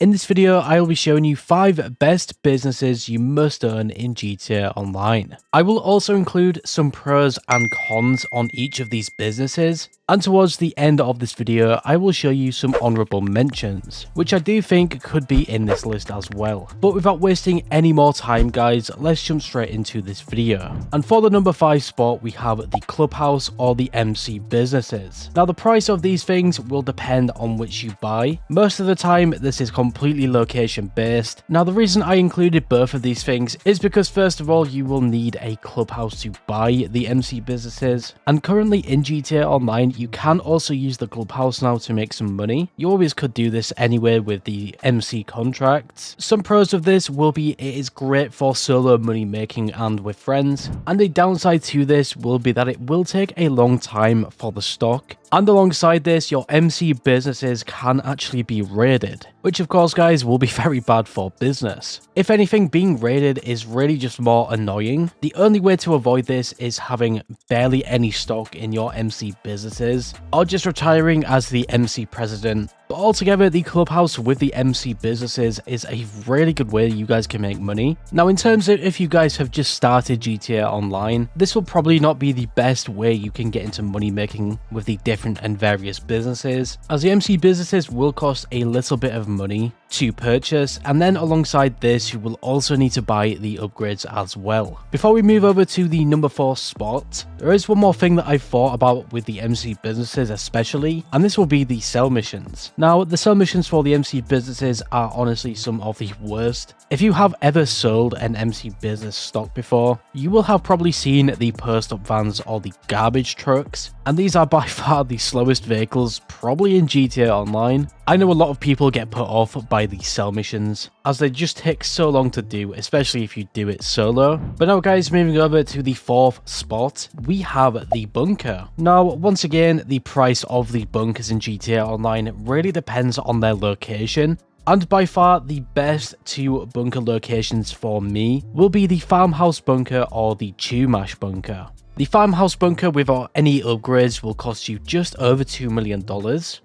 In this video, I will be showing you 5 best businesses you must own in GTA Online. I will also include some pros and cons on each of these businesses, and towards the end of this video, I will show you some honourable mentions, which I do think could be in this list as well. But without wasting any more time guys, let's jump straight into this video. And for the number 5 spot, we have the Clubhouse or the MC businesses. Now the price of these things will depend on which you buy. Most of the time, this is completely location based. Now the reason I included both of these things is because first of all, you will need a Clubhouse to buy the MC businesses. And currently in GTA Online, you can also use the Clubhouse now to make some money. You always could do this anyway with the MC contracts. Some pros of this will be it is great for solo money making and with friends. And the downside to this will be that it will take a long time for the stock. And alongside this, your MC businesses can actually be raided, which of course guys will be very bad for business. If anything, being raided is really just more annoying. The only way to avoid this is having barely any stock in your MC businesses, or just retiring as the MC president. But altogether, the Clubhouse with the MC businesses is a really good way you guys can make money. Now in terms of if you guys have just started GTA Online, this will probably not be the best way you can get into money making with the different and various businesses, as the MC businesses will cost a little bit of money to purchase, and then alongside this you will also need to buy the upgrades as well. Before we move over to the number 4 spot, there is one more thing that I've thought about with the MC businesses especially, and this will be the sell missions. Now the sell missions for the MC businesses are honestly some of the worst. If you have ever sold an MC business stock before, you will have probably seen the post-up vans or the garbage trucks, and these are by far the slowest vehicles probably in GTA Online. I know a lot of people get put off by the sell missions, as they just take so long to do, especially if you do it solo. But now guys, moving over to the 4th spot, we have the bunker. Now once again, the price of the bunkers in GTA Online really depends on their location. And by far the best 2 bunker locations for me will be the farmhouse bunker or the Chumash bunker. The farmhouse bunker without any upgrades will cost you just over $2 million,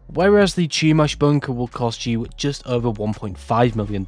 whereas the Chumash bunker will cost you just over $1.5 million.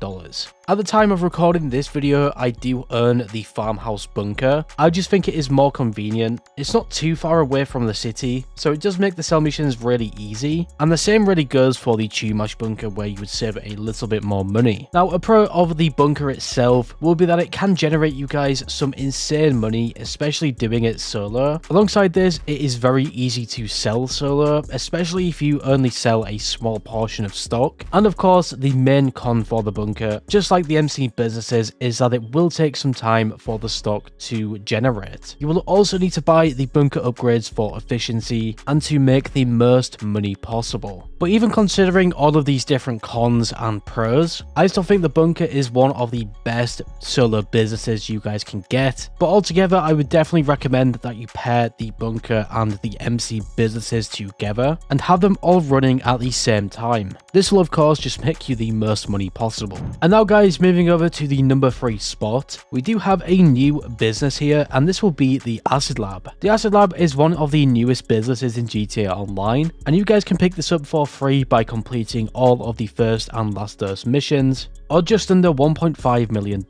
At the time of recording this video, I do own the farmhouse bunker. I just think it is more convenient. It's not too far away from the city, so it does make the sell missions really easy. And the same really goes for the Chumash bunker, where you would save a little bit more money. Now, a pro of the bunker itself will be that it can generate you guys some insane money, especially doing it solo. Alongside this, it is very easy to sell solo, especially if you only sell a small portion of stock. And of course, the main con for the bunker, just like the MC businesses, is that it will take some time for the stock to generate. You will also need to buy the bunker upgrades for efficiency and to make the most money possible. But even considering all of these different cons and pros, I still think the bunker is one of the best solo businesses you guys can get. But altogether, I would definitely recommend that you pair the bunker and the MC businesses together and have them all running at the same time. This will of course just make you the most money possible. And now guys, moving over to the number 3 spot, we do have a new business here, and this will be the Acid Lab. The Acid Lab is one of the newest businesses in GTA Online, and you guys can pick this up for free by completing all of the first and last dose missions, or just under $1.5 million.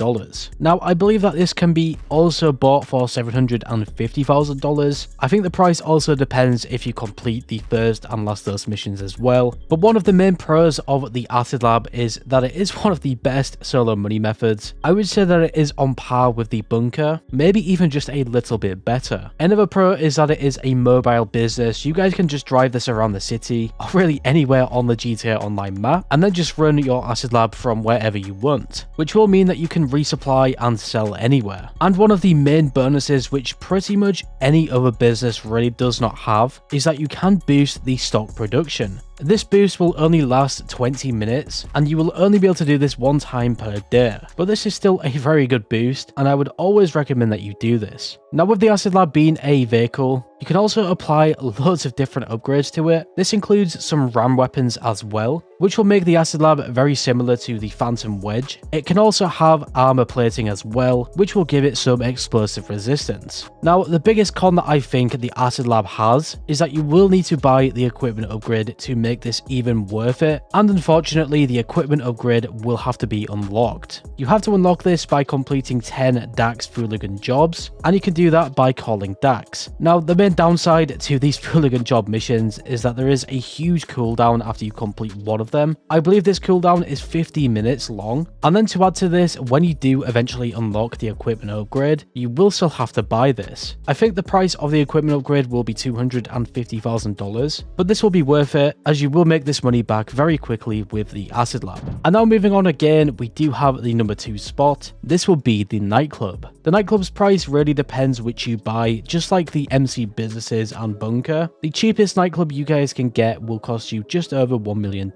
Now, I believe that this can be also bought for $750,000. I think the price also depends if you complete the first and last dose missions as well. But one of the main pros of the Acid Lab is that it is one of the best solo money methods. I would say that it is on par with the bunker, maybe even just a little bit better. Another pro is that it is a mobile business. You guys can just drive this around the city, or really anywhere on the GTA Online map, and then just run your Acid Lab from wherever you want, which will mean that you can resupply and sell anywhere. And one of the main bonuses, which pretty much any other business really does not have, is that you can boost the stock production. This boost will only last 20 minutes, and you will only be able to do this one time per day. But this is still a very good boost, and I would always recommend that you do this. Now, with the Acid Lab being a vehicle, you can also apply loads of different upgrades to it. This includes some ram weapons as well, which will make the Acid Lab very similar to the Phantom Wedge. It can also have armor plating as well, which will give it some explosive resistance. Now, the biggest con that I think the Acid Lab has is that you will need to buy the equipment upgrade to make make this even worth it, and unfortunately the equipment upgrade will have to be unlocked. You have to unlock this by completing 10 Dax Fooligan jobs, and you can do that by calling Dax. Now the main downside to these Fooligan job missions is that there is a huge cooldown after you complete one of them. I believe this cooldown is 50 minutes long, and then to add to this, when you do eventually unlock the equipment upgrade, you will still have to buy this. I think the price of the equipment upgrade will be $250,000, but this will be worth it as you will make this money back very quickly with the Acid Lab. And now moving on again, we do have the number 2 spot. This will be the nightclub. The nightclub's price really depends which you buy, just like the MC businesses and bunker. The cheapest nightclub you guys can get will cost you just over $1 million.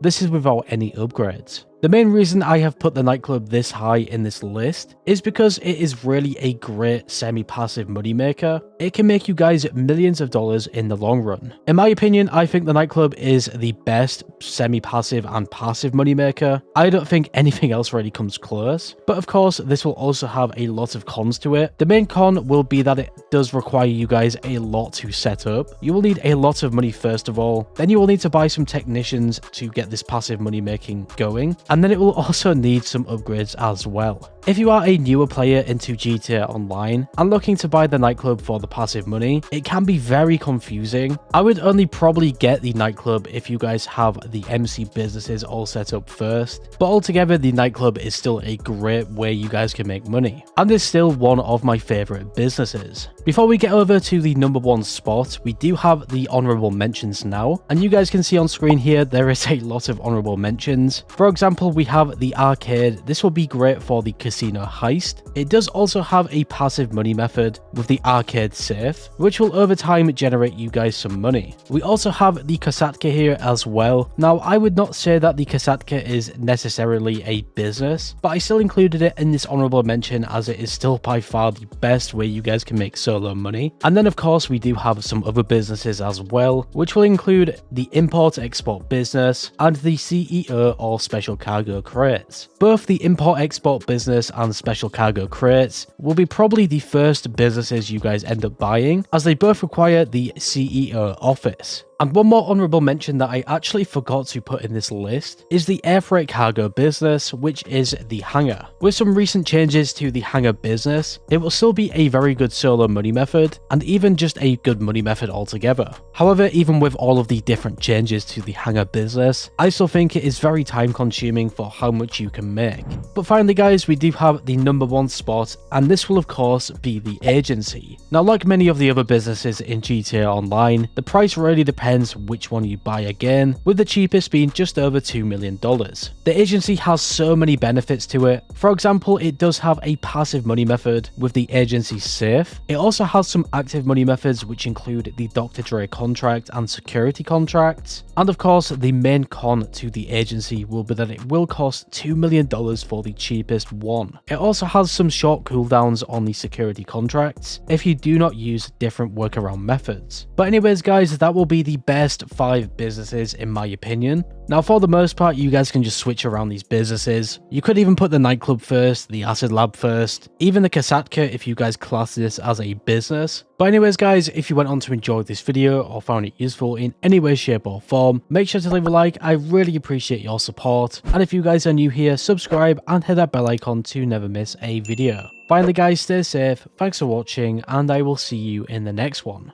This is without any upgrades. The main reason I have put the nightclub this high in this list is because it is really a great semi-passive moneymaker. It can make you guys millions of dollars in the long run. In my opinion, I think the nightclub is the best semi-passive and passive moneymaker. I don't think anything else really comes close, but of course this will also have a lot of cons to it. The main con will be that it does require you guys a lot to set up. You will need a lot of money first of all, then you will need to buy some technicians to get this passive money making going, and then it will also need some upgrades as well. If you are a newer player into GTA Online and looking to buy the nightclub for the passive money, it can be very confusing. I would only probably get the nightclub if you guys have the MC businesses all set up first, but altogether the nightclub is still a great way you guys can make money, and is still one of my favorite businesses. Before we get over to the number 1 spot, we do have the honorable mentions now, and you guys can see on screen here there is a lot of honorable mentions. For example, we have the arcade. This will be great for the casino heist. It does also have a passive money method with the arcade safe, which will over time generate you guys some money. We also have the kasatka here as well. Now I would not say that the kasatka is necessarily a business, but I still included it in this honorable mention as it is still by far the best way you guys can make solo money. And then of course we do have some other businesses as well, which will include the import-export business and the CEO or special cargo crates. Both the import-export business and special cargo crates will be probably the first businesses you guys end up buying, as they both require the CEO office. And one more honorable mention that I actually forgot to put in this list is the air freight cargo business, which is the hangar. With some recent changes to the hangar business, it will still be a very good solo money method, and even just a good money method altogether. However, even with all of the different changes to the hangar business, I still think it is very time consuming for how much you can make. But finally guys, we do have the number 1 spot, and this will of course be the agency. Now like many of the other businesses in GTA Online, the price really depends which one you buy again, with the cheapest being just over $2 million. The agency has so many benefits to it. For example, it does have a passive money method with the agency safe. It also has some active money methods which include the Dr. Dre contract and security contracts. And of course, the main con to the agency will be that it will cost $2 million for the cheapest one. It also has some short cooldowns on the security contracts if you do not use different workaround methods. But anyways guys, that will be the best 5 businesses in my opinion. Now for the most part, you guys can just switch around these businesses. You could even put the nightclub first, the acid lab first, even the kasatka if you guys class this as a business. But anyways guys, if you went on to enjoy this video or found it useful in any way, shape or form, make sure to leave a like. I really appreciate your support. And if you guys are new here, subscribe and hit that bell icon to never miss a video. Finally guys, stay safe, thanks for watching, and I will see you in the next one.